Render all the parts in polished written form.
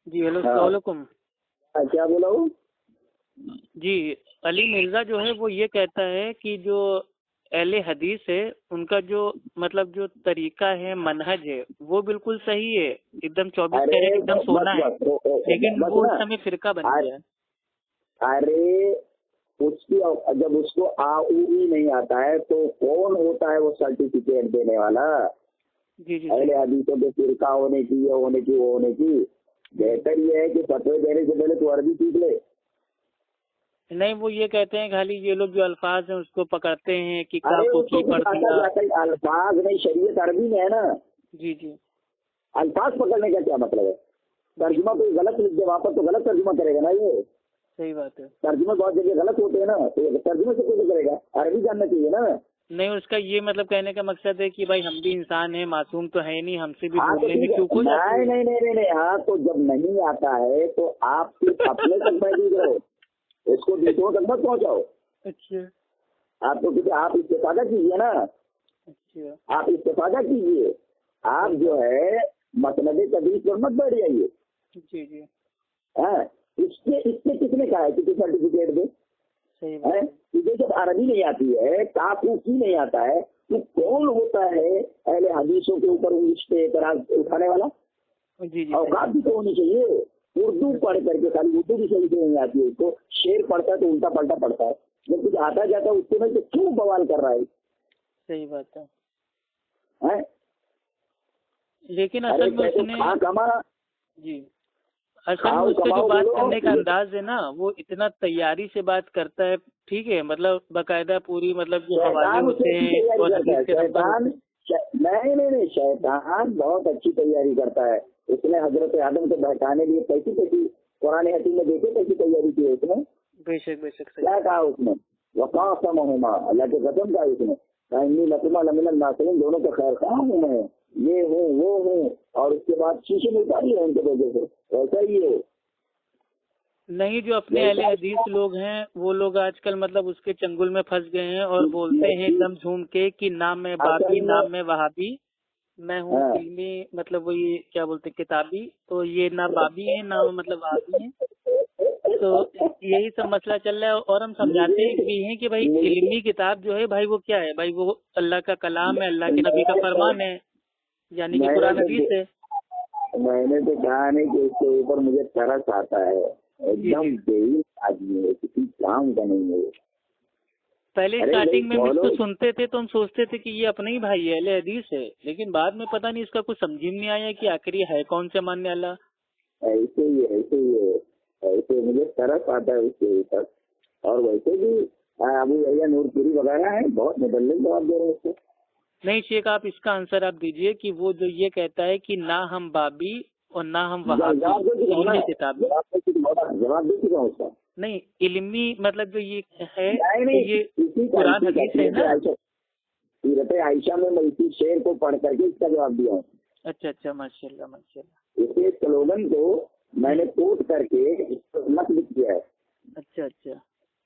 جی hello السلام علیکم. کیا بولا ہوں؟ جی علی مرزا جو ہے وہ یہ کہتا ہے کہ جو اہل حدیث ہے ان کا جو مطلب جو طریقہ ہے منہج ہے وہ بالکل صحیح ہے، ایک دم 24 کیرٹ ایک دم سونا ہے، لیکن وہ اس سمے فرقہ بن گیا. ارے اس کی جب اس کو ہی نہیں آتا ہے تو کون ہوتا ہے وہ سرٹیفکیٹ دینے والا؟ جی جی اہل حدیثوں کے فرقہ ہونے کی یہ ہونے کی وہ ہونے کی. بہتر یہ ہے کہ فتوی دینے سے پہلے تو عربی سیکھ لے. نہیں وہ یہ کہتے ہیں خالی یہ لوگ جو الفاظ ہیں اس کو پکڑتے ہیں کہ الفاظ نہیں، شریعت عربی میں ہے نا. جی جی الفاظ پکڑنے کا کیا مطلب ہے؟ ترجمہ کوئی غلط لکھ دے وہاں پر تو غلط ترجمہ کرے گا نا. یہ صحیح بات ہے، ترجمہ بہت جگہ غلط ہوتے ہیں نا، تو ترجمے سے کوئی کرے گا؟ عربی جاننا چاہیے نا. نہیں اس کا یہ مطلب کہنے کا مقصد ہے کہ بھائی ہم بھی انسان ہیں، معصوم تو ہے نہیں، ہم سے بھی بھولنے میں چوک ہو جاتی ہے. نہیں ہاں تو جب نہیں آتا ہے تو آپ صرف اپنے تک محدود رہو، اس کو دوسروں تک مت پہنچاؤ. اچھا آپ کو آپ استفادہ کیجیے نا. اچھا آپ استفادہ کیجیے. آپ جو ہے مسند حدیث پر مت بیٹھ جائیے. جی جی ہاں اس سے کس نے کہا ہے کہ سرٹیفکیٹ دے؟ تجھے جب عربی نہیں آتی ہے، کافی کی نہیں آتا ہے، تو کون ہوتا ہے اہل حدیثوں کے اوپر اس پہ اعتراض اٹھانے والا؟ اوقات بھی تو ہونی چاہیے. اردو پڑھ کر کے خالی اردو بھی صحیح سے نہیں آتی ہے، اس کو شعر پڑھتا ہے تو الٹا پلٹا پڑھتا ہے. جب کچھ آتا جاتا ہے اس کے میں تو کیوں بوال کر رہا ہے؟ صحیح بات ہے، لیکن اصل میں اس نے جی اصل میں اس کا جو بات کرنے کا انداز ہے نا وہ اتنا تیاری سے بات کرتا ہے. ٹھیک ہے، مطلب باقاعدہ پوری مطلب جو حوالے ہوتے ہیں نہیں شیطان بہت اچھی تیاری کرتا ہے. اس نے حضرت آدم کو بہکانے لیے کیسی قرآن حکیم میں دیکھے کیسی تیاری کی ہے اس نے. بے شک کیا کہا اس نے؟ وقاسمہما، اللہ کے قسم کہا اس نے انی لکما لمن الناصحین، دونوں کے خیر خواہ ہوں میں، یہ ہوں وہ ہوں، اور اس کے بعد شیشے میں اتاری ہے ان کے وجہ سے. ایسا ہی ہے نہیں. جو اپنے اہل حدیث لوگ ہیں وہ لوگ آج کل مطلب اس کے چنگل میں پھنس گئے ہیں اور بولتے ہیں ایک دم جھوم کے کہ نام میں بابی، نام میں وہابی، میں ہوں علمی مطلب وہ یہ کیا بولتے کتابی، تو یہ نہ بابی ہیں نہ مطلب وہابی ہیں. تو یہی سب مسئلہ چل رہا ہے. اور ہم سمجھاتے بھی ہیں کہ بھائی علمی کتاب جو ہے بھائی وہ کیا ہے؟ بھائی وہ اللہ کا کلام ہے، اللہ کے نبی کا فرمان ہے، یعنی کہ قرآن حدیث ہے. میں نے تو کہا نہیں کہ اس کے اوپر مجھے ترس آتا ہے. ایک دم بے آدمی ہے، کسی کام کا نہیں ہے. پہلے اسٹارٹنگ میں اس کو سنتے تھے تو ہم سوچتے تھے کہ یہ اپنا ہی بھائی ہے، اہل حدیث ہے، لیکن بعد میں پتہ نہیں اس کا کچھ سمجھ نہیں آیا کہ آخر یہ ہے کون سے ماننے والا. ایسے ہی ہے ایسے مجھے طرف آتا ہے اس کے اوپر. اور ویسے بھی ابو یحییٰ نور پوری وغیرہ ہیں، بہت مدلل جواب دے رہے ہیں اس کو. نہیں شیخ آپ اس کا آنسر آپ دیجئے کہ وہ جو یہ کہتا ہے کہ نہ ہم بابی اور نہ ہم وہابی کتابی. جواب دے چکا ہوں اس کا. نہیں علمی مطلب جو یہ ہے یہ قرآن حدیث ہے نا. سیرت عائشہ میں میں اسی شعر کو پڑھ کر کے اس کا جواب دیا ہوں. اچھا ماشاء اللہ. اسی سلوگن کو میں نے کوٹ کر کے نقل کیا ہے. اچھا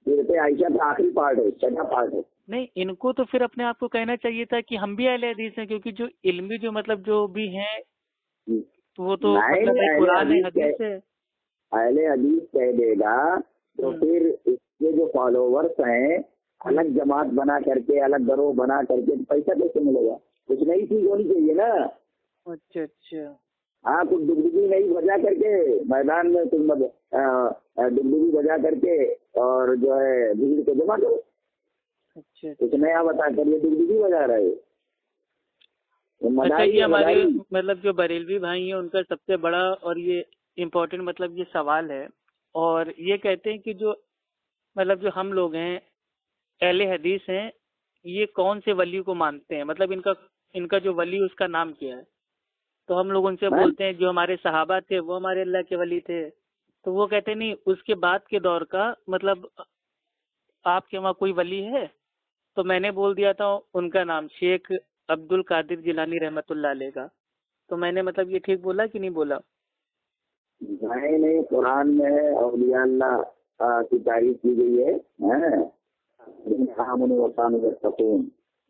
سیرت عائشہ کا آخری پارٹ ہے، چھٹا پارٹ ہے. نہیں ان کو تو پھر اپنے آپ کو کہنا چاہیے تھا کہ ہم بھی اہل حدیث ہیں، کیونکہ جو علمی جو مطلب جو بھی ہیں وہ تو قرآن حدیث ہے. اہل حدیث کہہ دے گا تو پھر اس کے جو فالوورس ہیں الگ جماعت بنا کر کے، الگ گروہ بنا کر کے پیسہ کیسے ملے گا؟ کچھ نئی چیز ہونی چاہیے نا. اچھا ہاں کچھ ڈگڈگی نہیں بجا کر کے میدان میں تم ڈگڈگی بجا کر کے اور جو ہے بھیڑ کو جمع کرو. اچھا کچھ نیا بتا کر یہ ڈگڈگی بجا رہے. یہ ہمارے مطلب جو بریلوی بھائی ہیں ان کا سب سے بڑا اور یہ امپورٹنٹ مطلب یہ سوال ہے، اور یہ کہتے ہیں کہ جو مطلب جو ہم لوگ ہیں اہل حدیث ہیں یہ کون سے ولی کو مانتے ہیں، مطلب ان کا جو ولی اس کا نام کیا ہے. تو ہم لوگ ان سے بولتے ہیں جو ہمارے صحابہ تھے وہ ہمارے اللہ کے ولی تھے. تو وہ کہتے نہیں اس کے بعد کے دور کا مطلب آپ کے وہاں کوئی ولی ہے؟ تو میں نے بول دیا تھا ان کا نام شیخ عبد القادر جیلانی رحمۃ اللہ علیہ کا. تو میں نے مطلب یہ ٹھیک بولا کہ نہیں بولا؟ نہیں قرآن میں ہے اولیاء اللہ کی تعریف کی گئی ہے.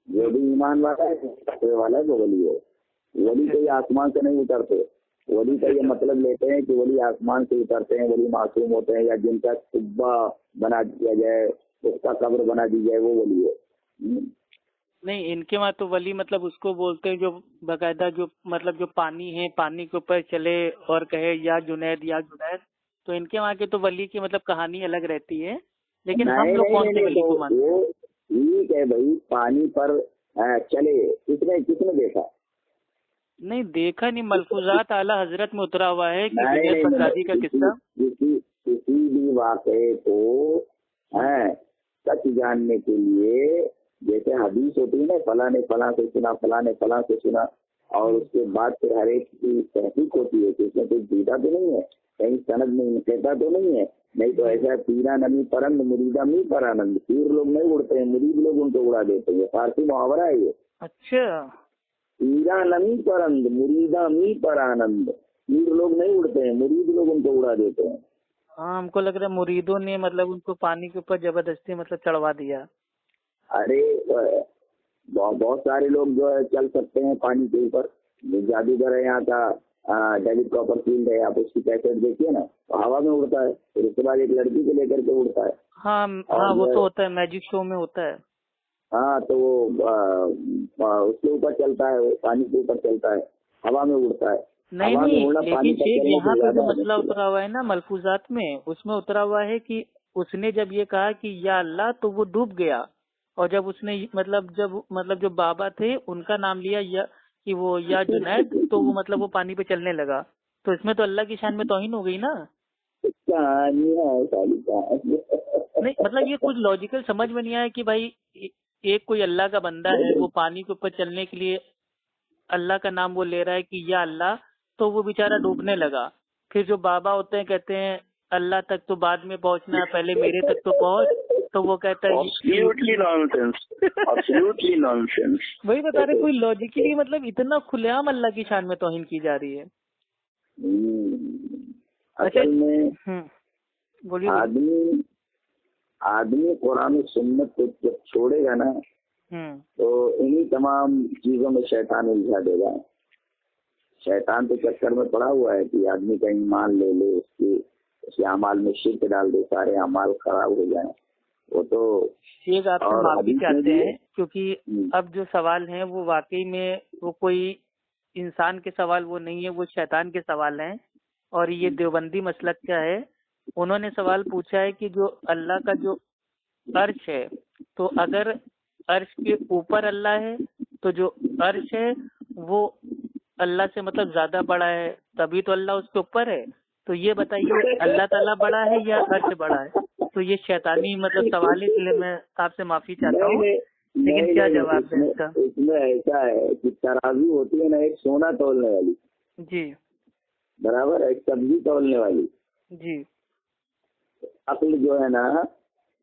جو بھی ایمان والا ہے وہ ولی ہے. ولی کوئی آسمان سے نہیں اترتے. ولی کا یہ مطلب لیتے ہیں کہ ولی آسمان سے اترتے ہیں، ولی معصوم ہوتے ہیں، یا جن کا قبہ بنا دیا جائے، اس کا قبر بنا دی جائے، وہ ولی ہے۔ نہیں، ان کے وہاں تو ولی مطلب اس کو بولتے ہیں جو باقاعدہ جو مطلب جو پانی ہے، پانی کے اوپر چلے اور کہے یا جنید یا جنید، تو ان کے وہاں کے تو ولی کی مطلب کہانی الگ رہتی ہے، لیکن ہم لوگ کون سے ولی کو مانتے ہیں؟ ٹھیک ہے بھائی، پانی پر چلے، کس نے دیکھا؟ نہیں دیکھا نہیں، ملفوظات اعلیٰ حضرت میں اترا ہوا ہے کہ جنید بغدادی کا قصہ۔ کسی بھی واقعے کو سچ جاننے کے لیے، جیسے حدیث ہوتی ہے نا، فلاں نے فلاں سے سنا، فلاں نے فلاں سے سنا، اور اس کے بعد پھر ہر ایک کی تحقیق ہوتی ہے کہ اس میں کوئی جھوٹا تو نہیں ہے، کہیں سند میں کہتا تو نہیں ہے، نہیں تو ایسا پیرا نمی پرند مریدا می پرانند، پیر لوگ نہیں اڑتے ہیں، مرید لوگ ان کو اڑا دیتے ہیں، فارسی محاورہ ہے یہ۔ اچھا، پیرا نمی پرند مریدا می پرانند، پیر لوگ نہیں اڑتے ہیں، مرید لوگ ان کو اڑا دیتے ہیں۔ ہاں، ہم کو لگ رہا ہے مریدوں نے مطلب ان کو پانی کے اوپر زبردستی مطلب چڑھوا دیا۔ ارے بہت سارے لوگ جو ہے چل سکتے ہیں پانی کے اوپر، جادوگر ہے یہاں کا ڈیوڈ کاپر فیلڈ ہے، آپ اس کی کیسٹ دیکھیے نا، ہوا میں اڑتا ہے، پھر اس کے بعد ایک لڑکی کو لے کر کے اڑتا ہے۔ ہاں وہ تو ہوتا ہے، میجک شو میں ہوتا ہے۔ ہاں تو وہ اس کے اوپر چلتا ہے، پانی کے اوپر چلتا ہے، ہوا میں اڑتا ہے۔ نہیں لیکن شیخ یہاں پہ جو مسئلہ اترا ہوا ہے نا ملفوظات میں، اس میں اترا ہوا ہے کہ اس نے جب یہ کہا کہ یا اللہ تو وہ ڈوب گیا، اور جب اس نے مطلب جو بابا تھے ان کا نام لیا یا کہ وہ یا جنید، تو وہ مطلب وہ پانی پہ چلنے لگا، تو اس میں تو اللہ کی شان میں توہین ہو گئی نا۔ نہیں مطلب یہ کچھ لاجیکل سمجھ میں نہیں آیا کہ بھائی ایک کوئی اللہ کا بندہ ہے، وہ پانی کے اوپر چلنے کے لیے اللہ کا نام وہ لے رہا ہے کہ یا اللہ، تو وہ بیچارہ ڈوبنے لگا، پھر جو بابا ہوتے ہیں کہتے ہیں اللہ تک تو بعد میں پہنچنا ہے، پہلے میرے تک تو پہنچ، تو وہ کہتا ہے وہی بتا رہے، کوئی لاجیکلی مطلب اتنا کھلے عام اللہ کی شان میں توہین کی جا رہی ہے۔ اصل میں آدمی قرآن و سنت کو جب چھوڑے گا نا تو انہی تمام چیزوں میں شیطان الجھا دے گا۔ شیطان تو چکر میں پڑا ہوا ہے کہ آدمی کا ایمان لے لے، اس کے اعمال میں شرک ڈال دے، سارے اعمال خراب ہو جائیں۔ وہ تو شیخ آپ سے معافی چاہتے ہیں، کیونکہ اب جو سوال ہیں وہ واقعی میں وہ کوئی انسان کے سوال وہ نہیں ہے، وہ شیطان کے سوال ہیں، اور یہ دیوبندی مسلک کا ہے۔ انہوں نے سوال پوچھا ہے کہ جو اللہ کا جو عرش ہے، تو اگر عرش کے اوپر اللہ ہے تو جو عرش ہے وہ اللہ سے مطلب زیادہ بڑا ہے، تبھی تو اللہ اس کے اوپر ہے، تو یہ بتائیے اللہ تعالیٰ بڑا ہے یا عرش بڑا ہے؟ تو یہ شیطانی مطلب سوال ہے، اس لیے میں آپ سے معافی چاہتا ہوں، لیکن کیا جواب ہے اس کا؟ اس میں ایسا ہے کہ ترازو ہوتی ہے نا، ایک سونا تولنے والی، جی برابر، ایک سبزی تولنے والی، جی، عقل جو ہے نا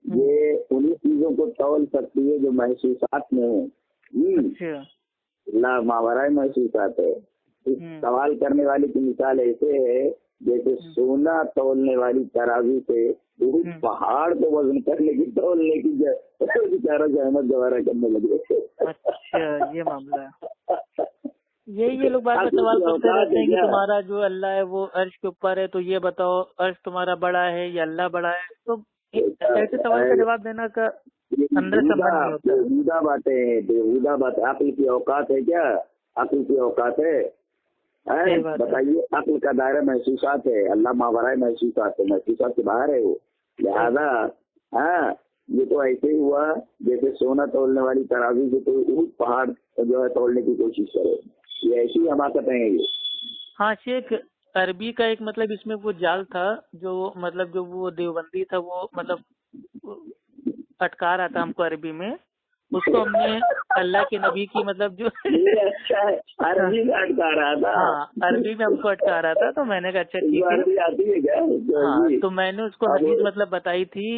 یہ انہی چیزوں کو تول سکتی ہے جو محسوسات میں ہیں۔ اللہ ماورائے محسوسات ہے۔ اس سوال کرنے والی کی مثال ایسے ہے جیسے سونا تولنے والی ترازو سے پہاڑ کو وزن کرنے کی تولنے کی بیچارہ زحمت گوارا کرنے لگے۔ اچھا یہ معاملہ ہے، یہ لوگ بار بار سوال کرتے رہتے ہیں کہ تمہارا جو اللہ ہے وہ عرش کے اوپر ہے، تو یہ بتاؤ عرش تمہارا بڑا ہے یا اللہ بڑا ہے؟ تو ایسے سوال کا جواب دینا کا اندر سمجھ نہیں ہوتا۔ بےہودہ باتیں، بےہودہ بات، عقل کی اوقات ہے کیا؟ عقل کی اوقات ہے؟ بتائیے، عقل کا دائرہ محسوسات ہے، اللہ ماورائے محسوسات ہے، محسوسات سے باہر ہے وہ، لہذا یہ تو ایسے ہی ہوا جیسے سونا تولنے والی ترازو سے کوئی پہاڑ جو ہے تولنے کی کوشش کرے، یہ ایسی حماقتیں ہیں یہ۔ ہاں شیخ، عربی کا ایک مطلب اس میں وہ جال تھا جو مطلب جو وہ دیوبندی تھا، وہ مطلب اٹکا رہا تھا ہم کو عربی میں، اس کو ہم نے اللہ کے نبی کی مطلب جو عربی میں اٹکا رہا تھا، ہاں عربی میں ہم کو اٹکا رہا تھا، تو میں نے کہا اچھا ٹھیک ہے، ہاں تو میں نے اس کو حدیث مطلب بتائی تھی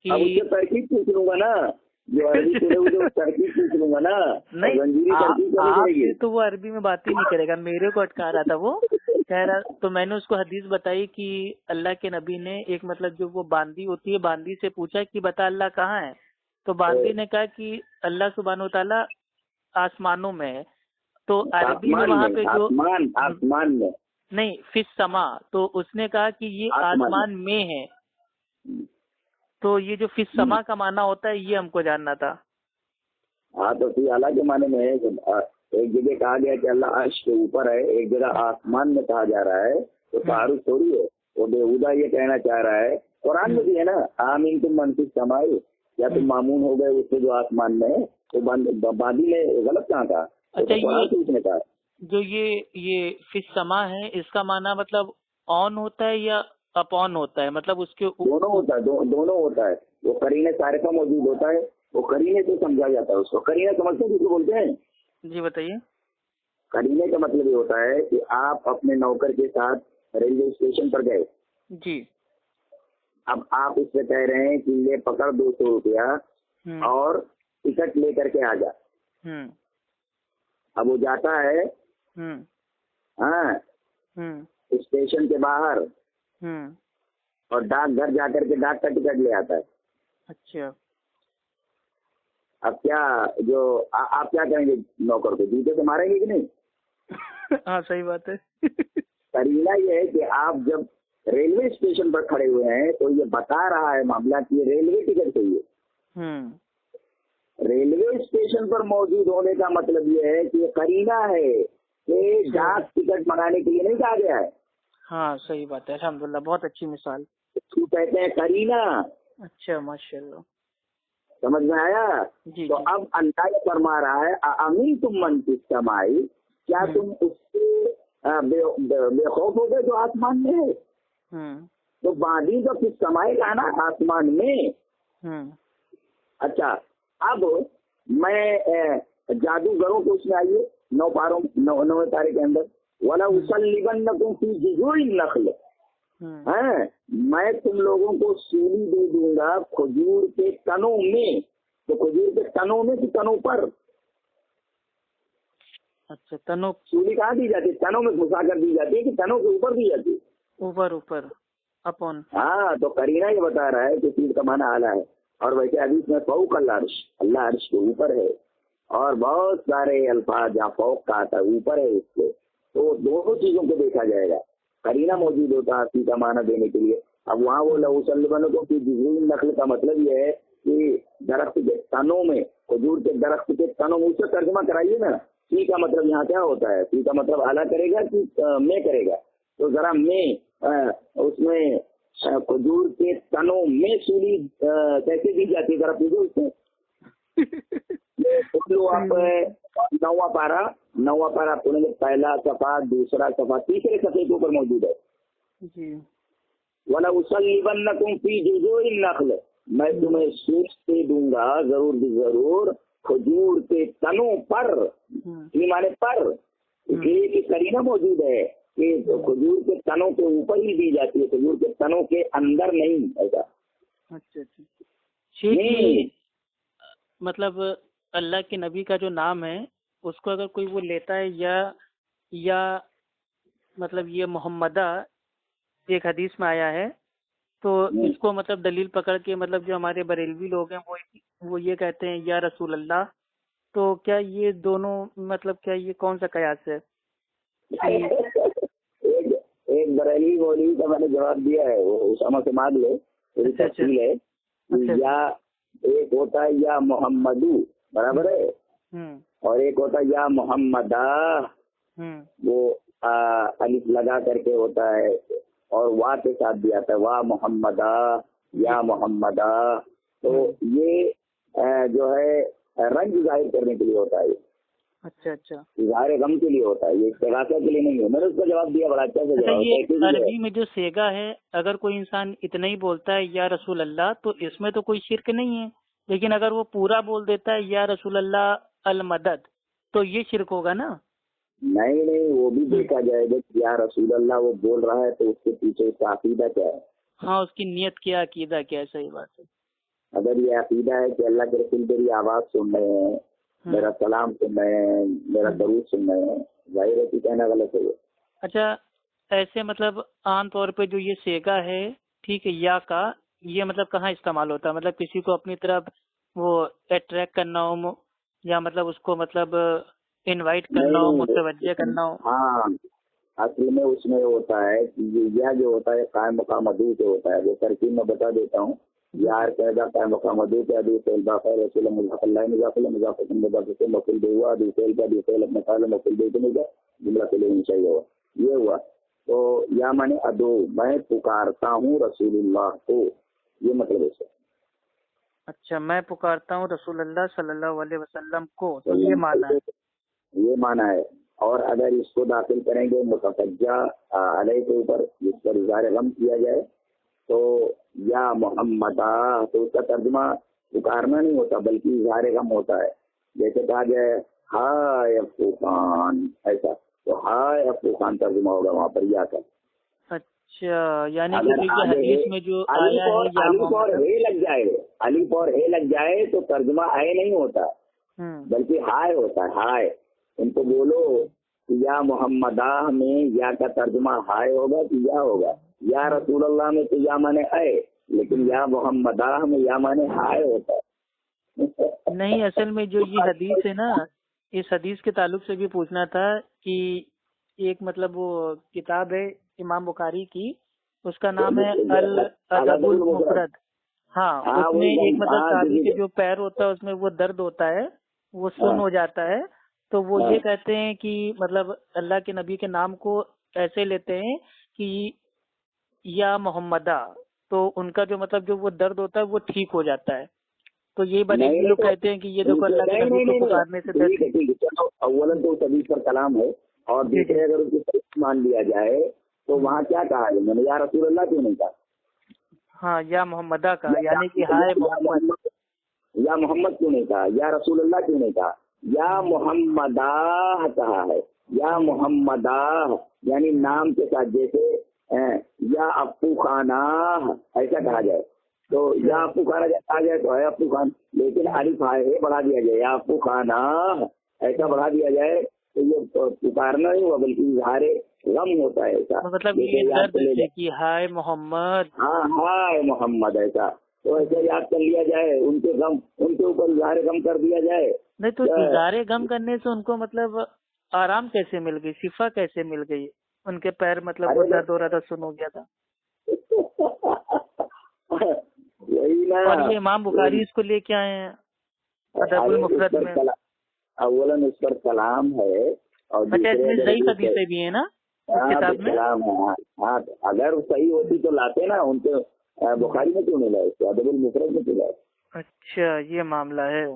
کہ ترکیب پوچھ لوں گا نا، جو عربی ترکیب پوچھ لوں گا نا، نہیں تو وہ عربی میں بات ہی نہیں کرے گا، میرے کو اٹکا رہا تھا وہ کہہ رہا، تو میں نے اس کو حدیث بتائی کہ اللہ کے نبی نے ایک مطلب جو وہ باندی ہوتی ہے، باندی سے پوچھا کہ بتا اللہ کہاں ہے، تو باندی نے کہا کہ اللہ سبحانہ و تعالیٰ آسمانوں میں ہے، تو عربی میں وہاں پہ جو آسمان میں نہیں فی السما، تو اس نے کہا کہ یہ آسمان میں ہے، تو یہ جو فی السما کا معنی ہوتا ہے یہ ہم کو جاننا تھا۔ ہاں تو فی اعلیٰ کے معنی میں ہے، ایک جگہ کہا گیا کہ اللہ عرش کے اوپر ہے، ایک جگہ آسمان میں کہا جا رہا ہے، تو تعارف تھوڑی ہے۔ وہ بےہودہ یہ کہنا چاہ رہا ہے، قرآن میں بھی ہے نا، آمین تم من فی السماء، یا تم معمون ہو گئے اس سے جو آسمان میں ہے، تو بادی میں غلط کہاں تھا؟ اچھا، اس نے کہا جو یہ فی السما ہے، اس کا معنی مطلب آن ہوتا ہے یا اپون ہوتا ہے؟ مطلب اس کے دونوں ہوتا ہے، دونوں ہوتا ہے۔ وہ قرینے صارفہ موجود ہوتا ہے، وہ قرینے سے سمجھا جاتا ہے اس کو۔ قرینے سمجھتے ہیں جس کو بولتے ہیں؟ جی بتائیے۔ قرینے کا مطلب یہ ہوتا ہے کہ آپ اپنے نوکر کے ساتھ ریلوے اسٹیشن پر گئے، جی، اب آپ اس سے کہہ رہے ہیں کہ یہ پکڑ 200 روپیہ اور ٹکٹ لے کر کے آ جا۔ اب وہ جاتا ہے ہاں اسٹیشن کے باہر، اور ڈاک گھر جا کر کے ڈاک کا ٹکٹ لے آتا ہے۔ اچھا، اب کیا جو آپ کیا کہیں گے نوکر کو؟ جوتے سے ماریں گے کہ نہیں؟ ہاں صحیح بات ہے۔ قرینہ یہ ہے کہ آپ جب ریلوے اسٹیشن پر کھڑے ہوئے ہیں تو یہ بتا رہا ہے معاملہ کہ ریلوے ٹکٹ چاہیے۔ ریلوے اسٹیشن پر موجود ہونے کا مطلب یہ ہے کہ یہ قرینہ ہے کہ ڈاک ٹکٹ منگانے کے لیے نہیں کہا گیا ہے۔ ہاں صحیح بات ہے، الحمدللہ، بہت اچھی مثال۔ اس کو کہتے ہیں قرینہ۔ اچھا، ماشاء اللہ، سمجھ میں آیا؟ جی تو جی۔ اب اللہ یہ فرما رہا ہے امین تم من فی السماء، کیا تم اس سے بے خوف ہو گئے جو آسمان میں ہے؟ تو بادی کا فی السماء کا نا آسمان میں۔ اچھا، اب میں جادوگروں کو اس میں آئیے 9 پاروں 9 پارے کے اندر، وَلَأُصَلِّبَنَّكُمْ فِي جُذُوعِ النَّخْلِ، میں تم لوگوں کو سولی دے دوں گا کھجور کے تنوں میں۔ تو کھجور کے تنوں میں کہ تنوں پر؟ اچھا، تنوں، سولی کہاں دی جاتی ہے؟ تنوں میں گھسا کر دی جاتی ہے کہ تنوں کے اوپر دی جاتی ہے؟ اوپر اپون۔ ہاں، تو قرینہ یہ بتا رہا ہے کہ چیز کا معنی اعلیٰ ہے۔ اور ویسے حدیث میں فوق العرش، اللہ عرش کے اوپر ہے، اور بہت سارے الفاظ جہاں فوق کا آتا ہے اوپر ہے اس کے، تو دونوں چیزوں کو دیکھا جائے گا۔ قرینہ موجود ہوتا ہے اسی کا معنی دینے کے لیے۔ اب وہاں وہ لَأُصَلِّبَنَّكُمْ فِي جُذُوعِ النَّخْلِ کا مطلب یہ ہے کہ درخت کے تنوں میں، کھجور کے درخت کے تنوں میں، اس سے ترجمہ کرائیے نا۔ سی کا مطلب یہاں کیا ہوتا ہے؟ سی کا مطلب اعلیٰ کرے گا کہ میں کرے گا؟ تو ذرا میں اس میں کھجور کے تنوں میں سولی کیسے دی جاتی ہے ذرا پوچھو اس سے۔ آپ 9واں پارا پڑھیں گے، پہلا صفحہ، دوسرا صفحہ، تیسرے صفحے کے اوپر موجود ہے جی۔ وَلَأُصَلِّبَنَّكُمْ فِي جُذُوعِ النَّخْلِ، میں تمہیں سوچ دے دوں گا ضرور بھی ضرور کھجور کے تنوں پر، مانے پر، اس لیے کہ قرینہ موجود ہے کہ کھجور کے تنوں کے اوپر ہی دی جاتی ہے، کھجور کے تنوں کے اندر نہیں ایسا۔ اچھا، مطلب اللہ کے نبی کا جو نام ہے اس کو اگر کوئی وہ لیتا ہے یا مطلب یہ محمدہ ایک حدیث میں آیا ہے، تو اس کو مطلب دلیل پکڑ کے مطلب جو ہمارے بریلوی لوگ ہیں وہ یہ کہتے ہیں یا رسول اللہ، تو کیا یہ دونوں مطلب کیا یہ کون سا قیاس ہے؟ ایک بریلوی مولوی کا میں نے جواب دیا ہے، وہ اسامہ سے مانگ لے، تھوڑی تفصیل ہے۔ یا ایک ہوتا ہے یا محمدو، برابر ہے، اور ایک ہوتا ہے یا محمدہ، وہ الف لگا کر کے ہوتا ہے اور وا کے ساتھ بھی آتا ہے، وا محمدہ یا محمدہ۔ تو یہ جو ہے رنج ظاہر کرنے کے لیے ہوتا ہے، اچھا، اظہار غم کے لیے ہوتا ہے، یہ استغاثہ کے لیے نہیں ہے۔ میں نے اس کا جواب دیا، بڑا اچھا سے جواب۔ یہ عربی میں جو سیگا ہے، اگر کوئی انسان اتنا ہی بولتا ہے یا رسول اللہ تو اس میں تو کوئی شرک نہیں ہے، لیکن اگر وہ پورا بول دیتا ہے یا رسول اللہ المدد تو یہ شرک ہوگا نا؟ نہیں، وہ بھی دیکھا جائے گا کہ یا رسول اللہ وہ بول رہا ہے تو اس کے پیچھے اس کا عقیدہ کیا ہے۔ ہاں، اس کی نیت کیا، عقیدہ کیا ہے، صحیح بات ہے۔ اگر یہ عقیدہ ہے کہ اللہ کے رسول میری آواز سن رہے ہیں، میرا سلام سن رہے ہیں، میرا درود سن رہے ہیں، ظاہر ہے کہ کہنا غلط ہے۔ اچھا، ایسے مطلب عام طور پہ جو یہ سیگا ہے، ٹھیک ہے، یا کا یہ مطلب کہاں استعمال ہوتا ہے؟ مطلب کسی کو اپنی طرف وہ اٹریکٹ کرنا ہو، یا مطلب اس کو مطلب انوائٹ کرنا ہو، متوجہ کرنا ہو؟ اصل میں اس میں ہوتا ہے کہ یہ جو ہوتا ہے قائم مقام ادو سے ہوتا ہے. وہ ترکیب میں بتا دیتا ہوں. یار قاعدہ قائم مقام ادو کے ادو فعل باقی رسول مضاف اللہ مضاف اللہ مضاف مضاف سے مفعول به ہوا. ادو فعل کا ادو فعل اپنے قائل مفعول به تو نہیں جملہ کے لیے چاہیے ہوا. یہ ہوا. تو یا مانے ادو میں پکارتا ہوں رسول اللہ کو. یہ مطلب ہے. اچھا میں پکارتا ہوں رسول اللہ صلی اللہ علیہ وسلم کو. تو یہ معنی ہے. یہ معنی ہے. اور اگر اس کو داخل کریں گے متفجہ علیہ کے اوپر جس پر اظہار غم کیا جائے تو یا محمدہ تو اس کا ترجمہ پکارنا نہیں ہوتا بلکہ اظہار غم ہوتا ہے. جیسے کہا جائے ہائے افو خان ایسا تو ہائے افو خان ترجمہ ہوگا وہاں پر یا کر. اچھا یعنی کہ حدیث میں جو آیا ہے الف اور ہے لگ جائے الف اور ہے لگ جائے تو ترجمہ اے نہیں ہوتا بلکہ ہائے ہوتا ہے. ہائے ان کو بولو یا محمدہ میں یا کا ترجمہ ہائے ہوگا کہ یا ہوگا. یا رسول اللہ میں تو یا مانے اے لیکن یا محمدہ میں یا مانے ہائے ہوتا ہے. نہیں اصل میں جو یہ حدیث ہے نا اس حدیث کے تعلق سے بھی پوچھنا تھا کہ ایک مطلب وہ کتاب ہے امام بخاری کی اس کا نام ہے الادب المفرد. ہاں اس میں ایک مطلب صحابی کے جو پیر ہوتا ہے اس میں وہ درد ہوتا ہے وہ سن ہو جاتا ہے تو وہ یہ کہتے ہیں کہ مطلب اللہ کے نبی کے نام کو ایسے لیتے ہیں کہ یا محمدہ تو ان کا جو مطلب جو وہ درد ہوتا ہے وہ ٹھیک ہو جاتا ہے. تو یہ بریلوی لوگ کہتے ہیں کہ یہ دیکھو اللہ کے نبی کو پکارنے سے درد. اولاً تو حدیث پر کلام ہے اور دوسرے اگر اس کو مان لیا جائے تو وہاں کیا کہا ہے میں نے یا رسول اللہ کیوں نہیں کہا. ہاں یا محمدہ کا یعنی کہ ہائے محمد. یا محمد کیوں نہیں کہا. یا رسول اللہ کیوں نہیں کہا. یا محمدہ کہا ہے. یا محمدہ یعنی نام کے ساتھ جیسے یا ابو خانہ ایسا کہا جائے تو یا ابو خانہ کہا جائے تو ہے ابو خان لیکن الف ہے بڑھا دیا جائے یا ابو خانہ ایسا بڑھا دیا جائے تو یہ پکارنا نہیں ہوا بلکہ اظہار غم ہوتا ہے. ایسا مطلب یہ درد سے کہ ہائے محمد. ہاں ہائے محمد ایسا تو ایسا یاد کر لیا جائے ان کے غم ان کے اوپر اظہار غم کر دیا جائے. نہیں تو اظہار غم کرنے سے ان کو مطلب آرام کیسے مل گئی شفا کیسے مل گئی ان کے پیر مطلب وہ درد ہو رہا تھا سن ہو گیا تھا. اور یہ امام بخاری اس کو لے کے آئے ہیں ادب المفرد میں. اولاً اس پر کلام ہے اور اچھا اس میں صحیح حدیثیں بھی ہیں نا کتاب میں. ہاں اگر صحیح ہوتی تو لاتے نا ان کے بخاری میں کیوں نہیں لائے ادب المفرد میں کیوں لائے. اچھا یہ معاملہ ہے.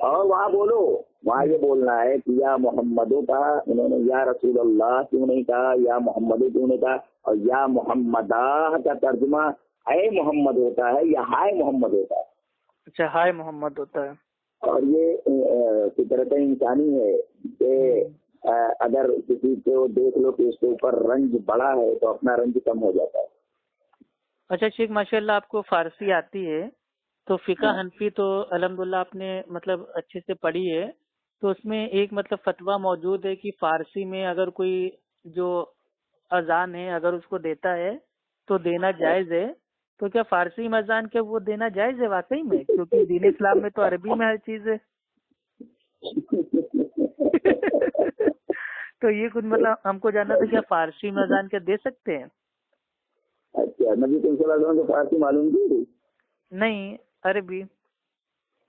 اور وہاں بولو وہاں یہ بولنا ہے کہ یا محمدوں کا انہوں نے یا رسول اللہ کیوں نہیں کہا یا محمد کیوں نہیں کہا اور یا محمدہ کا ترجمہ اے محمد ہوتا ہے یا ہائے محمد ہوتا ہے. اچھا ہائے محمد ہوتا ہے. اور یہ فطرت انسانی ہے کہ اگر کسی کو دیکھ لو کہ اس کے اوپر رنج بڑا ہے تو اپنا رنج کم ہو جاتا ہے. اچھا شیخ ماشاء اللہ آپ کو فارسی آتی ہے تو فقہ حنفی تو الحمدللہ آپ نے مطلب اچھے سے پڑھی ہے تو اس میں ایک مطلب فتویٰ موجود ہے کہ فارسی میں اگر کوئی جو اذان ہے اگر اس کو دیتا ہے تو دینا جائز ہے. تو کیا فارسی میں اذان کے وہ دینا جائز ہے واقعی میں کیونکہ دین اسلام میں تو عربی میں ہر چیز ہے. تو یہ کچھ مطلب ہم کو جاننا تھا کیا فارسی میں اذان کے دے سکتے ہیں. اچھا نبی صلی اللہ علیہ وسلم کو فارسی معلوم تھی نہیں عربی.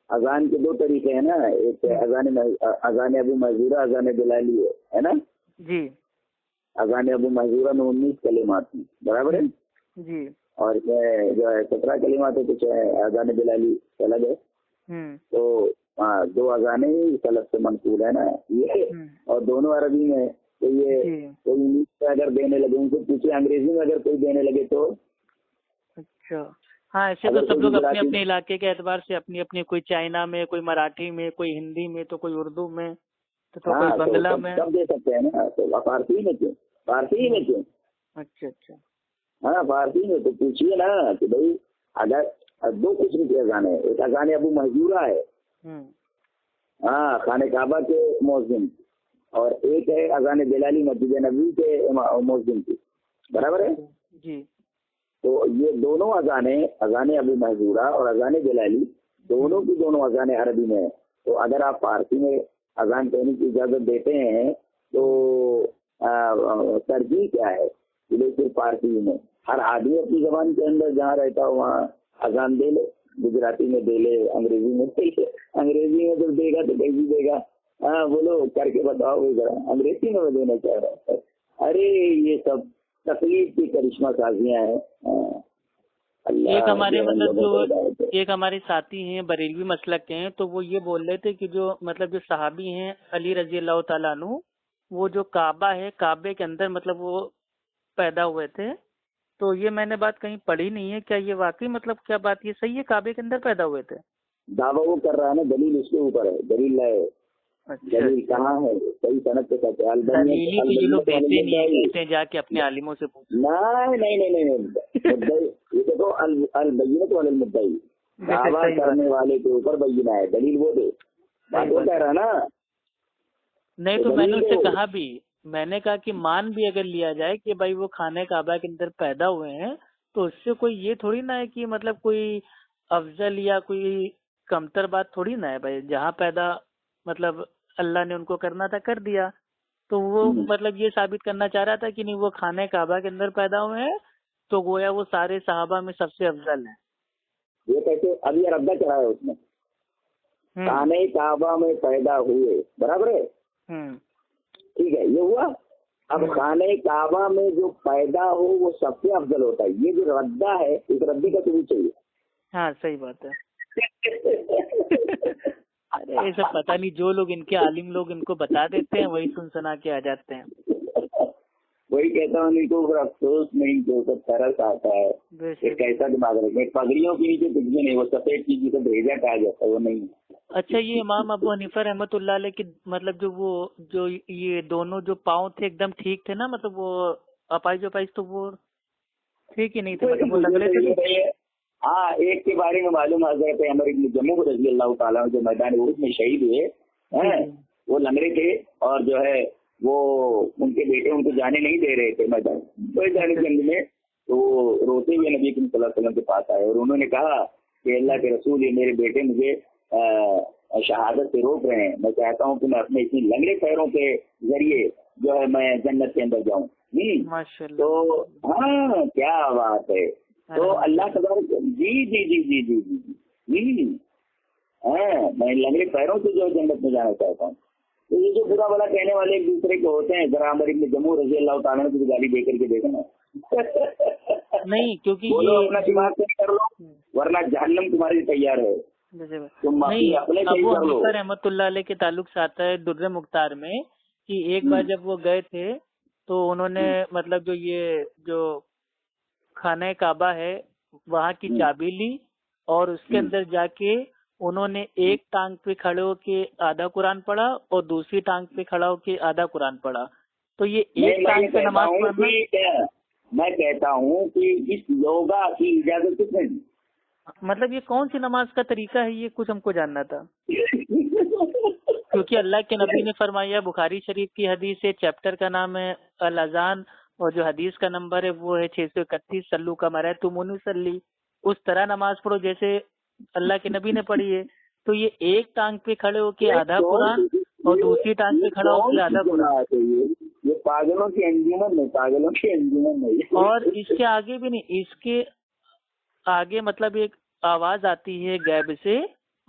اذان کے دو طریقے ہیں نا ایک اذان ابو محذورہ اذان بلالی ہے نا جی. اذان ابو محذورہ میں 19 کلمات ہیں برابر ہے جی اور جو ہے 17 کلمات ہے کچھ اذان بلالی الگ ہے. تو دو اذانیں سلف سے منقول ہے نا یہ اور دونوں عربی میں. تو یہ کوئی انگلش میں اگر دینے لگے ان سے پوچھے انگریزی میں اگر کوئی دینے لگے تو. اچھا ہاں ایسے تو سب لوگ اپنے اپنے علاقے کے اعتبار سے اپنی اپنی کوئی چائنا میں کوئی مراٹھی میں کوئی ہندی میں تو کوئی اردو میں تو کوئی بنگلہ میں سب دے سکتے ہیں نا. تو فارسی میں کیوں فارسی میں کیوں. اچھا اچھا ہاں فارسی میں تو پوچھیے نا کہ بھائی اگر دو قسم کی اذان ہے ایک اذان ابو محذورہ ہے ہاں خانہ کعبہ کے مؤذن اور ایک ہے اذان بلالی مسجد نبوی کے مؤذن کی برابر ہے جی. تو یہ دونوں اذانیں اذان ابو محذورہ اور اذان بلالی دونوں کی دونوں اذانیں عربی میں ہیں. تو اگر آپ فارسی میں اذان کہنے کی اجازت دیتے ہیں تو ترجیح کیا ہے پولیٹیکل پارٹی میں؟ ہر آدمی اپنی زبان کے اندر جہاں رہتا ہو وہاں اذان دے لے، گجراتی میں دے لے، انگریزی میں دے لے، انگریزی میں جب دے گا تو کیسی دے گا؟ بولو کر کے بتاؤ ذرا، انگریزی میں دینا چاہ رہا ہے۔ ارے یہ سب تکلیف کی کرشمہ سازیاں ہیں۔ ایک ہمارے مطلب جو ایک ہمارے ساتھی ہیں بریلوی مسلک کے ہیں، تو وہ یہ بول رہے تھے کہ جو مطلب جو صحابی ہیں علی رضی اللہ تعالیٰ عنہ، وہ جو کعبہ ہے کعبے کے اندر مطلب وہ پیدا ہوئے تھے۔ تو یہ میں نے بات کہیں پڑھی نہیں ہے، کیا یہ واقعی مطلب کیا بات یہ صحیح ہے کعبے کے اندر پیدا ہوئے تھے؟ دعویٰ وہ کر رہا ہے نا، دلیل اس کے اوپر ہے، دلیل لائے، دلیل کہاں ہے؟ صحیح صنعت کے ساتھ یہ لوگ دیتے نہیں ہیں، جا کے اپنے عالموں سے پوچھیں۔ نہیں، یہ دیکھو البینۃ علی المدعی، دعویٰ کرنے والے کے اوپر بینہ ہے، دلیل وہ دے، بات وہ کہہ رہا نا۔ نہیں تو میں نے اس سے کہا بھی، میں نے کہا کہ مان بھی اگر لیا جائے کہ بھائی وہ خانہ کعبہ کے اندر پیدا ہوئے ہیں، تو اس سے کوئی یہ تھوڑی نہ ہے کہ مطلب کوئی افضل یا کوئی کمتر بات تھوڑی نہ ہے بھائی، جہاں پیدا مطلب اللہ نے ان کو کرنا تھا کر دیا۔ تو وہ مطلب یہ ثابت کرنا چاہ رہا تھا کہ نہیں وہ خانہ کعبہ کے اندر پیدا ہوئے ہیں تو گویا وہ سارے صحابہ میں سب سے افضل ہیں۔ یہ کیسے؟ اب یہ ربدہ چڑھا ہے اس میں، خانہ کعبہ میں پیدا ہوئے، برابر ہے، ٹھیک ہے، یہ ہوا۔ اب خانہ کعبہ میں جو پیدا ہو وہ سب سے افضل ہوتا ہے، یہ جو ردہ ہے اس ردی کا تمہیں چاہیے۔ ہاں صحیح بات ہے۔ ارے ایسا پتہ نہیں، جو لوگ ان کے عالم لوگ ان کو بتا دیتے ہیں وہی سن سنا کے آ جاتے ہیں۔ وہی کہتا ہوں، ان کو افسوس نہیں جو سب ترس آتا ہے، ایک ایسا دماغ رکھے، پگڑیوں کے نیچے کچھ بھی نہیں، وہ سفید چیز جسے بھیجا کہا جاتا ہے وہ نہیں ہے۔ اچھا، یہ امام ابو حنیفہ رحمۃ اللہ علیہ کی مطلب جو یہ دونوں جو پاؤں تھے ایک دم ٹھیک تھے نا، مطلب وہ اپائز تو وہ ٹھیک ہی نہیں تھے، مطلب وہ لگڑے تھے۔ ہاں، ایک کے بارے میں معلوم حضرت عمر بن جموح رضی اللہ تعالیٰ جو میدان احد میں شہید ہوئے، وہ لنگڑے تھے، اور جو ہے وہ ان کے بیٹے ان کو جانے نہیں دے رہے تھے میدان جنگ میں، تو وہ روتے ہوئے نبی صلی اللہ علیہ وسلم کے پاس آئے اور انہوں نے کہا کہ اللہ کے رسول، یہ میرے بیٹے مجھے شہادت سے روک رہے ہیں، میں چاہتا ہوں کہ میں اپنے اسی لنگڑے پیروں کے ذریعے جو ہے میں جنت کے اندر جاؤں۔ تو ہاں کیا بات ہے، تو اللہ تبارک، جی ہاں، میں لنگڑے پیروں سے جو جنت میں جانا چاہتا ہوں۔ تو یہ جو برا بلا کہنے والے ایک دوسرے کے ہوتے ہیں، ذرا عمر بن جموح رضی اللہ تعالیٰ کی گالی دے کر کے دیکھنا نہیں، کیونکہ یہ اپنا دماغ سے کر لو ورنہ جہنم تمہارے لیے تیار ہے۔ نہیں، ابو حنیفہ رحمۃ اللہ علیہ کے تعلق سے آتا ہے در مختار میں کہ ایک بار جب وہ گئے تھے تو انہوں نے مطلب جو خانہ کعبہ ہے وہاں کی چابی لی اور اس کے اندر جا کے انہوں نے ایک ٹانگ پہ کھڑے ہو کے آدھا قرآن پڑھا اور دوسری ٹانگ پہ کھڑا ہو کے آدھا قرآن پڑھا۔ تو یہ ایک ٹانگ پہ نماز پڑھنا، میں کہتا ہوں کہ اس یوگا کی اجازت کس نے دی؟ مطلب یہ کون سی نماز کا طریقہ ہے، یہ کچھ ہم کو جاننا تھا۔ کیونکہ اللہ کے نبی نے فرمایا، بخاری شریف کی حدیث ہے، چیپٹر کا نام ہے الاذان اور جو حدیث کا نمبر ہے وہ ہے 631، سلو کما رأیتمونی صلی، اس طرح نماز پڑھو جیسے اللہ کے نبی نے پڑھی ہے۔ تو یہ ایک ٹانگ پہ کھڑے ہو کے آدھا قرآن اور دوسری ٹانگ پہ کھڑا ہو کے آدھا قرآن، یہ پاگلوں کی انجمن نہیں، پاگلوں کی انجمن نہیں۔ اور اس کے آگے بھی نہیں، اس کے آگے مطلب ایک آواز آتی ہے غیب سے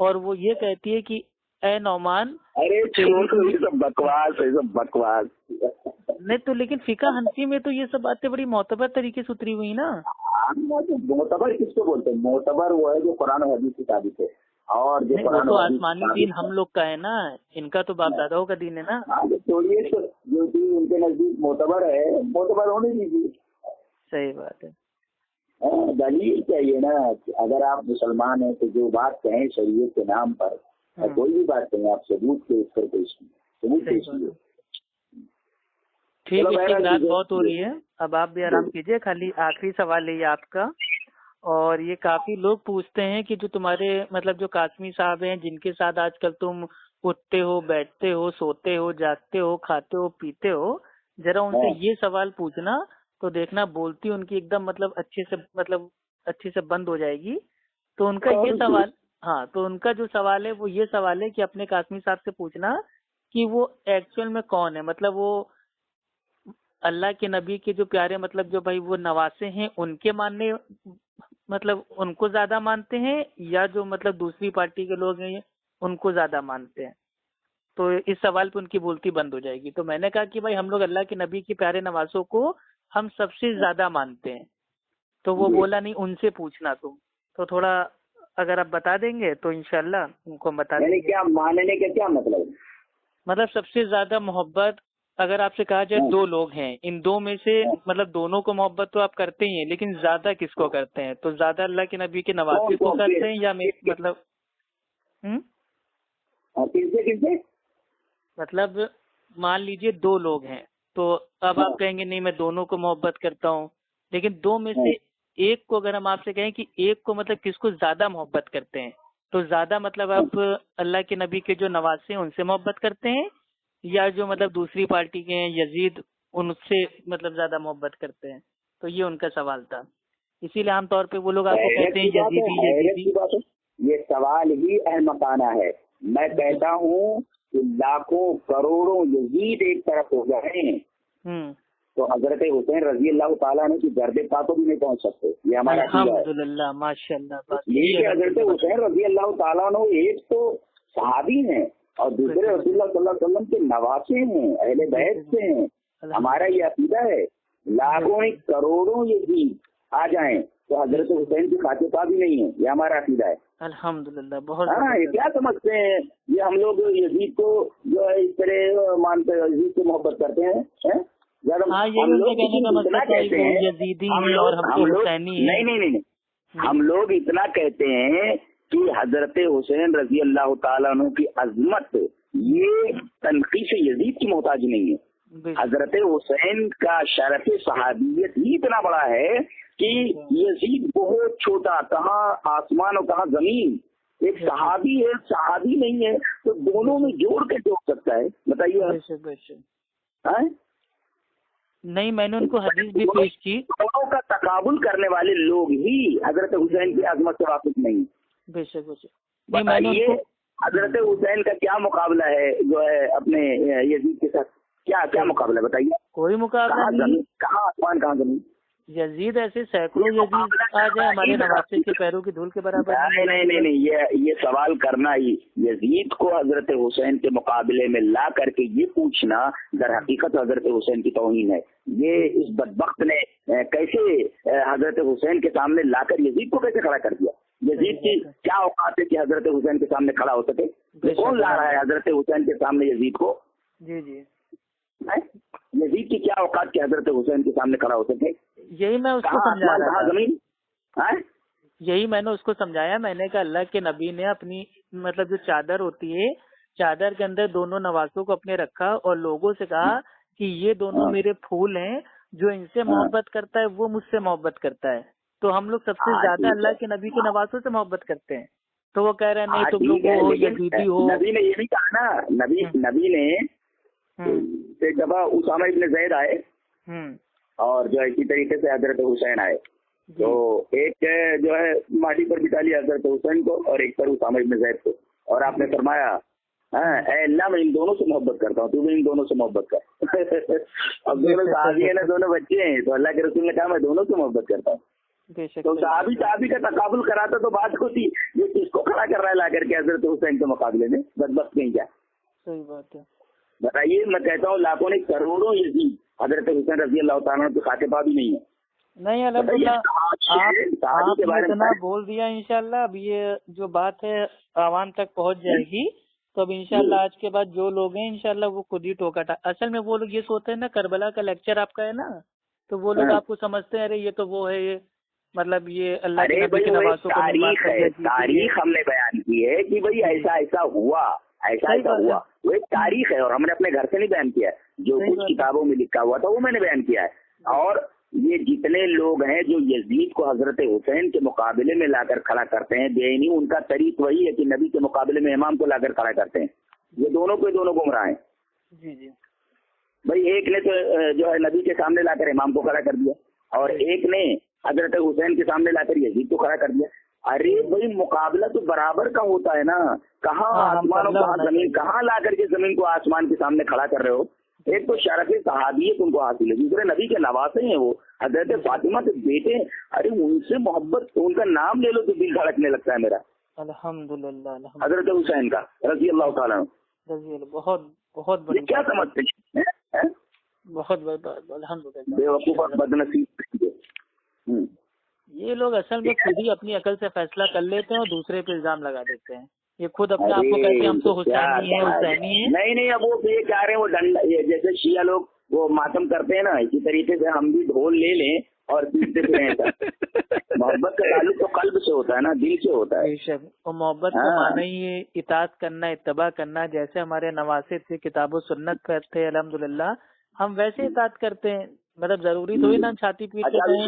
اور وہ یہ کہتی ہے کہ اے نعمان، ارے سب بکواس ہے، سب بکواس۔ نہیں تو لیکن فقہ حنفی میں تو یہ سب باتیں بڑی معتبر طریقے سے اتری ہوئی نا۔ معتبر کس کو بولتے ہیں؟ معتبر وہ ہے جو قرآن و حدیث کی ثابت ہے، اور جو وہ تو آسمانی دین ہم لوگ کا ہے نا، ان کا تو باپ داداؤں کا دین ہے نا۔ چھوڑیے، جو دین ان کے نزدیک معتبر ہے معتبر ہونے دیجیے۔ صحیح بات ہے۔ دلیل چاہیے نا، اگر آپ مسلمان ہیں تو جو بات کہیں شریعت کے نام پر، کوئی بھی بات کہیں آپ ثبوت کے اس پر پیش کیجیے۔ ٹھیک ہے، رات بہت ہو رہی ہے، اب آپ بھی آرام کیجیے۔ خالی آخری سوال ہے یہ آپ کا، اور یہ کافی لوگ پوچھتے ہیں کہ جو تمہارے مطلب جو قاسمی صاحب ہیں جن کے ساتھ آج کل تم اٹھتے ہو، بیٹھتے ہو، سوتے ہو، جاگتے ہو، کھاتے ہو، پیتے ہو، ذرا ان سے یہ سوال پوچھنا تو دیکھنا بولتی ان کی ایک دم اچھے سے بند ہو جائے گی۔ تو ان کا یہ سوال، ہاں تو ان کا جو سوال ہے وہ یہ سوال ہے کہ اپنے قاسمی صاحب سے پوچھنا کہ وہ ایکچوئل میں کون ہے، مطلب وہ اللہ کے نبی کے جو پیارے مطلب جو بھائی وہ نواسے ہیں ان کے ماننے مطلب ان کو زیادہ مانتے ہیں یا جو مطلب دوسری پارٹی کے لوگ ہیں ان کو زیادہ مانتے ہیں؟ تو اس سوال پہ ان کی بولتی بند ہو جائے گی. تو میں نے کہا کہ بھائی ہم لوگ اللہ کے نبی کے پیارے نواسوں کو ہم سب سے زیادہ مانتے ہیں. تو وہ بولا نہیں ان سے پوچھنا تم. تو تھوڑا اگر آپ بتا دیں گے تو انشاءاللہ ان کو بتا دیں گے. کیا ماننے کا کیا مطلب سب سے زیادہ محبت اگر آپ سے کہا جائے دو لوگ ہیں، ان دو میں سے مطلب دونوں کو محبت تو آپ کرتے ہی ہیں، لیکن زیادہ کس کو کرتے ہیں؟ تو زیادہ اللہ کے نبی کے نواسے کو کرتے ہیں یا مطلب مطلب مان لیجئے دو لوگ ہیں تو اب آپ کہیں گے نہیں میں دونوں کو محبت کرتا ہوں، لیکن دو میں سے ایک کو اگر ہم آپ سے کہیں کہ ایک کو مطلب کس کو زیادہ محبت کرتے ہیں تو زیادہ مطلب آپ اللہ کے نبی کے جو نواسے ہیں ان سے محبت کرتے ہیں یا جو مطلب دوسری پارٹی کے ہیں یزید ان سے مطلب زیادہ محبت کرتے ہیں؟ تو یہ ان کا سوال تھا. اسی لیے عام طور پہ وہ لوگ آپ کو کہتے ہیں یزیدی. یہ سوال ہی احمقانہ ہے. میں کہتا ہوں کہ لاکھوں کروڑوں یزید ایک طرف ہو گئے ہیں تو حضرت حسین رضی اللہ تعالیٰ نے کی گرد پاتوں بھی نہیں پہنچ سکتے. یہ ہمارا الحمدللہ ماشاء اللہ. یہ حضرت حسین رضی اللہ تعالیٰ نے ایک تو صحابی ہیں اور دوسرے رسول اللہ صلی اللہ علیہ وسلم کے نواسے ہیں، اہل بیت سے ہیں. ہمارا یہ عقیدہ ہے لاکھوں کروڑوں یزید آ جائیں تو حضرت حسین کی خاطر کا بھی نہیں ہے. یہ ہمارا عقیدہ ہے الحمدللہ. بہت یہ کیا سمجھتے ہیں یہ ہم لوگ یزید کو جو ہے اس طرح مانتے ہیں، یزید سے محبت کرتے ہیں. ہم لوگ اتنا کہتے ہیں کہ حضرت حسین رضی اللہ تعالیٰ عنہ کی عظمت یہ تنقیص یزید کی محتاج نہیں ہے. حضرت حسین کا شرف صحابیت ہی اتنا بڑا ہے کہ یزید بہت چھوٹا، کہاں آسمان اور کہاں زمین. ایک صحابی ہے، صحابی نہیں ہے، تو دونوں میں جوڑ کے جوڑ سکتا ہے. بتائیے. نہیں میں نے ان کو حدیث بھی پیش کی. دونوں کا تقابل کرنے والے لوگ ہی حضرت حسین کی عظمت سے واقف نہیں. بے شک. بتائیے حضرت حسین کا کیا مقابلہ ہے جو ہے اپنے یزید کے ساتھ؟ کیا مقابلہ بتائیے؟ کوئی مقابلہ نہیں. کہاں آسمان کہاں زمین. یزید ایسے سینکڑوں یزید آ جائے ہمارے نواسے کے پیروں کی دھول کے برابر. نہیں یہ سوال کرنا ہی یزید کو حضرت حسین کے مقابلے میں لا کر کے یہ پوچھنا در حقیقت حضرت حسین کی توہین ہے. یہ اس بدبخت نے کیسے حضرت حسین کے سامنے لا کر یزید کو کیسے کھڑا کر دیا؟ یزید کی کیا اوقات ہے کہ حضرت حسین کے سامنے کھڑا ہو سکے؟ کون لا رہا ہے حضرت حسین کے سامنے یزید کو؟ جی یزید کی کیا اوقات کے حضرت حسین کے سامنے کھڑا ہو سکے؟ یہی میں اس کو سمجھا رہا تھا. یہی میں نے اس کو سمجھایا. میں نے کہا اللہ کے نبی نے اپنی مطلب جو چادر ہوتی ہے چادر کے اندر دونوں نواسوں کو اپنے رکھا اور لوگوں سے کہا کہ یہ دونوں میرے پھول ہیں، جو ان سے محبت کرتا ہے وہ مجھ سے محبت کرتا ہے. تو ہم لوگ سب سے زیادہ اللہ کے نبی کے نواسوں سے محبت کرتے ہیں. تو وہ کہہ رہے ہیں نہیں تم لوگ ہو یزیدی ہو. نبی نے یہ بھی کہا نا، نبی نے ایک دفعہ اسامہ ابن زید آئے اور جو اسی طریقے سے حضرت حسین آئے تو ایک جو ہے ماٹی پر بٹھا لیا حضرت حسین کو اور ایک پر اسامہ ابن زید کو، اور آپ نے فرمایا اے اللہ میں ان دونوں سے محبت کرتا ہوں، تو بھی ان دونوں سے محبت کر. اب دونوں صحابی ہیں نا، دونوں بچے ہیں، تو اللہ کے رسول نے کہا میں دونوں سے محبت کرتا ہوں. تو صحابی کا تقابل کراتا تو بات ہوتی، یہ کس کو کھڑا کر رہا ہے لا کر کے حضرت حسین کے مقابلے میں؟ بدبخت نہیں کیا. صحیح بات ہے. بتائیے. میں کہتا ہوں لاکھوں نے کروڑوں یزید حضرت حسین رضی اللہ تعالیٰ کے خاطبہ بھی نہیں ہے. نہیں الحمدللہ آپ نے اتنا بول دیا. انشاءاللہ اب یہ جو بات ہے عوام تک پہنچ جائے گی تو اب انشاءاللہ آج کے بعد جو لوگ ہیں انشاءاللہ وہ خود ہی ٹوکا. اصل میں وہ لوگ یہ سوچتے ہیں نا کربلا کا لیکچر آپ کا ہے نا، تو وہ لوگ آپ کو سمجھتے ہیں ارے یہ تو وہ ہے، یہ مطلب یہ اللہ کے نبی کے نواسوں کو تاریخ ہم نے بیان کی ہے کہ بھائی ایسا ہوا، ایسا ہوا. وہ ایک تاریخ ہے اور ہم نے اپنے گھر سے نہیں بیان کیا ہے، جو کچھ کتابوں میں لکھا ہوا تھا وہ میں نے بیان کیا ہے. اور یہ جتنے لوگ ہیں جو یزید کو حضرت حسین کے مقابلے میں لا کر کھڑا کرتے ہیں، دینی ان کا طریق وہی ہے کہ نبی کے مقابلے میں امام کو لا کر کھڑا کرتے ہیں. یہ دونوں گمراہ ہیں. جی بھائی ایک نے تو جو ہے نبی کے سامنے لا کر امام کو کھڑا کر دیا اور ایک نے حضرت حسین کے سامنے لا کر یزید کو کھڑا کر دیا. ارے بھائی مقابلہ تو برابر کا ہوتا ہے نا. کہاں آسمان اور کہاں زمین، کہاں لا کر کے زمین کو آسمان کے سامنے کھڑا کر رہے ہو؟ ایک تو شرف صحابیت ان کو حاصل ہے، دوسرے نبی کے نواسے ہیں وہ، حضرت فاطمہ کے بیٹے ہیں. ارے ان سے محبت، ان کا نام لے لو تو دل دھڑکنے لگتا ہے میرا. الحمدللہ حضرت حسین کا رضی اللہ تعالیٰ عنہ. بہت بہت بڑی کیا سمجھتے ہیں؟ بہت الحمدللہ. بیوقوف اور بدنصیب. یہ لوگ اصل میں خود ہی اپنی عقل سے فیصلہ کر لیتے ہیں اور دوسرے پہ الزام لگا دیتے ہیں. یہ خود اپنے آپ کو کہتے ہیں ہم تو حسینی ہیں حسینی ہیں. نہیں اب وہ یہ کہہ رہے ہیں وہ ڈنڈا، جیسے شیعہ لوگ وہ ماتم کرتے ہیں نا، اسی طریقے سے ہم بھی ڈھول لے لیں اور پیٹتے پھریں. محبت کا تعلق تو قلب سے ہوتا ہے نا، دل سے ہوتا ہے. اور محبت کا معنی ہی اطاعت کرنا، اتباع کرنا. جیسے ہمارے نواسے تھے کتاب و سنت پر تھے الحمدللہ، ہم ویسے اطاعت کرتے ہیں. مطلب ضروری تھوڑی نا چھاتی پیٹ کے